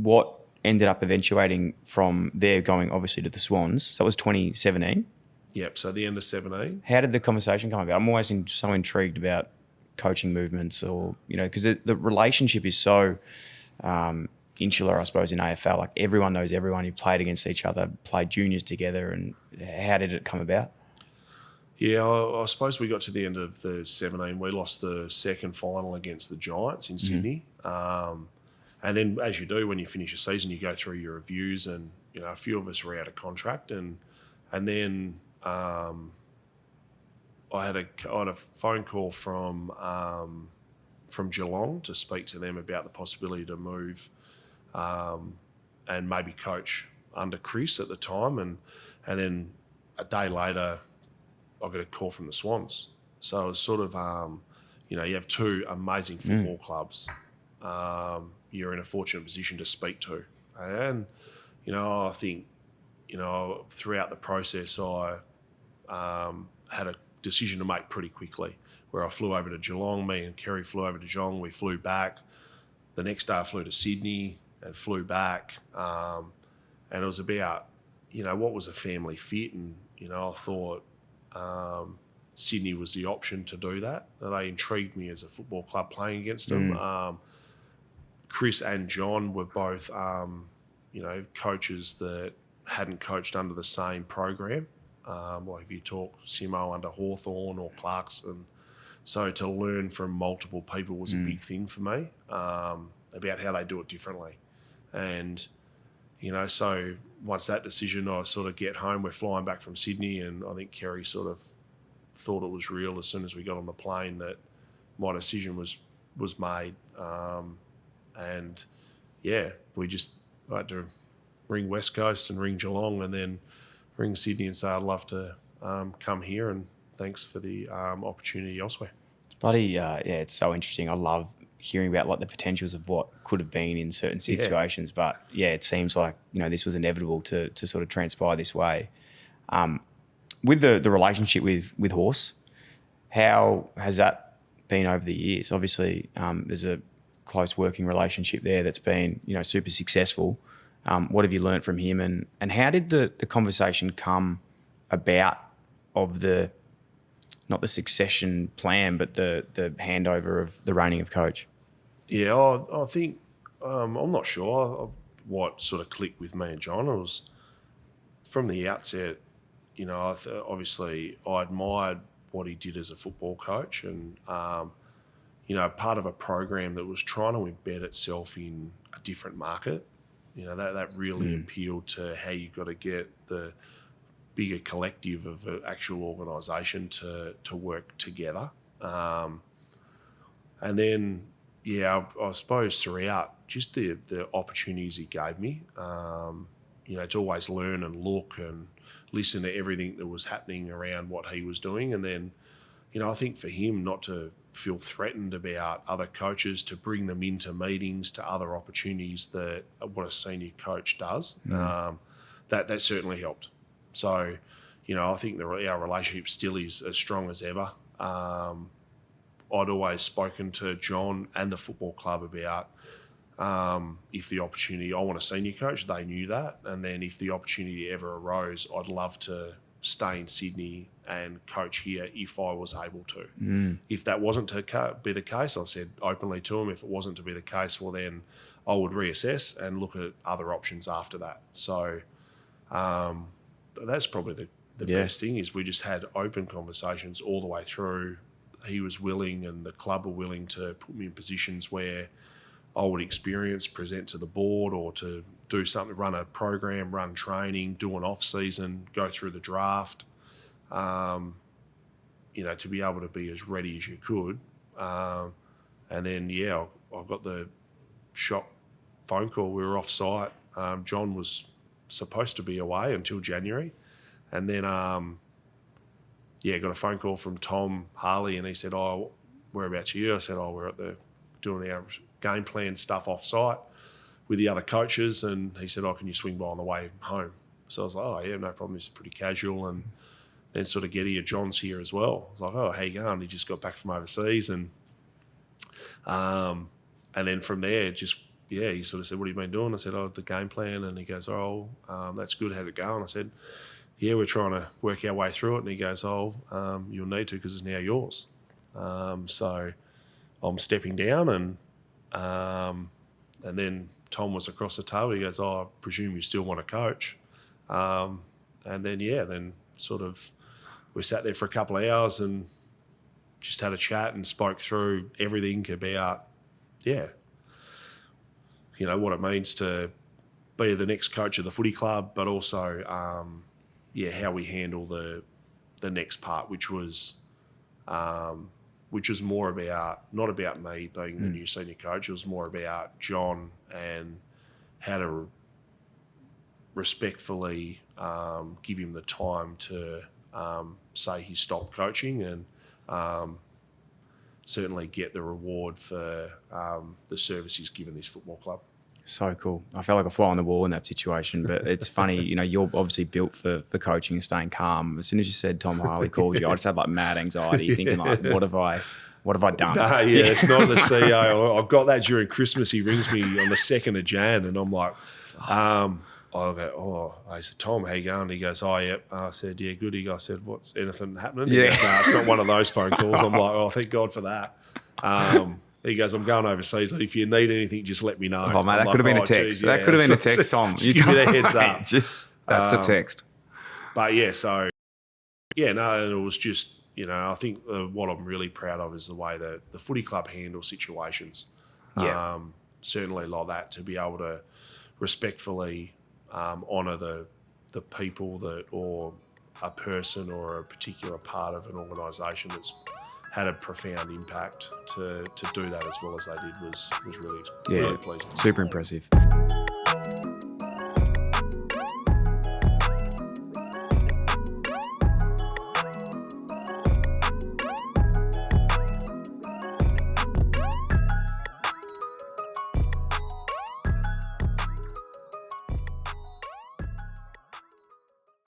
what ended up eventuating from there going obviously to the Swans. So that was 2017. Yep, so the end of 17. How did the conversation come about? I'm always so intrigued about coaching movements or, because the relationship is so insular, I suppose, in AFL. Like everyone knows everyone. You played against each other, played juniors together. And how did it come about? Yeah, I suppose we got to the end of the 17. We lost the second final against the Giants in Sydney. And then, as you do, when you finish a season, you go through your reviews and, a few of us were out of contract. And then I had a phone call from Geelong to speak to them about the possibility to move and maybe coach under Chris at the time. And then a day later, I got a call from the Swans. So it was sort of, you have two amazing football clubs you're in a fortunate position to speak to. And, I think, throughout the process, I had a decision to make pretty quickly where I flew over to Geelong. Me and Kerry flew over to Geelong. We flew back. The next day I flew to Sydney and flew back. And it was about, what was a family fit. And, I thought Sydney was the option to do that. They intrigued me as a football club playing against them. Chris and John were both, coaches that hadn't coached under the same program. Like if you talk Simo under Hawthorn or Clarkson. So to learn from multiple people was a big thing for me about how they do it differently. And, so once that decision, I sort of get home, we're flying back from Sydney, and I think Kerry sort of thought it was real as soon as we got on the plane that my decision was made. And, yeah, we just had to ring West Coast and ring Geelong and then ring Sydney and say, I'd love to come here and thanks for the opportunity elsewhere. Bloody, it's so interesting. I love hearing about like the potentials of what could have been in certain situations. Yeah. But, it seems like, this was inevitable to sort of transpire this way. With the relationship with Horse, how has that been over the years? Obviously, there's a close working relationship there that's been, super successful. What have you learnt from him and how did the conversation come about of not the succession plan, but the handover of the reigning of coach? Yeah, I think, I'm not sure what sort of clicked with me and John. It was from the outset, obviously I admired what he did as a football coach and, part of a program that was trying to embed itself in a different market. That really appealed to how you got to get the bigger collective of an actual organisation to work together. And then, I suppose throughout just the opportunities he gave me, to always learn and look and listen to everything that was happening around what he was doing. And then, I think for him not to feel threatened about other coaches, to bring them into meetings, to other opportunities that what a senior coach does, that certainly helped. So, I think our relationship still is as strong as ever. I'd always spoken to John and the football club about if the opportunity, I want a senior coach, they knew that. And then if the opportunity ever arose, I'd love to stay in Sydney and coach here if I was able to. If that wasn't to be the case, I've said openly to him, if it wasn't to be the case, well then I would reassess and look at other options after that. So that's probably the best thing is we just had open conversations all the way through. He was willing and the club were willing to put me in positions where I would experience, present to the board or to do something, run a program, run training, do an off-season, go through the draft, to be able to be as ready as you could. And then, I got the shock phone call. We were off-site. John was supposed to be away until January. And then, got a phone call from Tom Harley and he said, whereabouts are you? I said, we're doing our game plan stuff off-site with the other coaches. And he said, can you swing by on the way home? So I was like, no problem. It's pretty casual. And then sort of get here, John's here as well. I was like, how you going? He just got back from overseas. And then from there, just he sort of said, what have you been doing? I said, the game plan. And he goes, that's good. How's it going? I said, yeah, we're trying to work our way through it. And he goes, you'll need to because it's now yours. So I'm stepping down and then Tom was across the table. He goes, I presume you still want to coach. And then sort of we sat there for a couple of hours and just had a chat and spoke through everything about, what it means to be the next coach of the footy club, but also, how we handle the next part, which was more about, not about me being the new senior coach. It was more about John and how to respectfully give him the time to say he stopped coaching and certainly get the reward for the service he's given this football club. So cool. I felt like a fly on the wall in that situation, but it's funny, you're obviously built for coaching and staying calm. As soon as you said Tom Harley called you, I just had like mad anxiety thinking like, what have I done? It's not the CEO. I've got that during Christmas. He rings me on the 2nd of Jan and I'm like, I said, Tom, how you going? He goes, yep. I said, yeah, good. I said, what's anything happening? He goes, no, it's not one of those phone calls. I'm like, thank God for that. He goes, I'm going overseas. If you need anything, just let me know. Oh, mate, that could have been a text. That could have been a text, Tom. Just give me the heads up. That's a text. But and it was just, I think what I'm really proud of is the way that the footy club handles situations. Yeah. Certainly like that, to be able to respectfully honour the people or a person or a particular part of an organisation that's had a profound impact to do that as well as they did was really pleasing. Super impressive.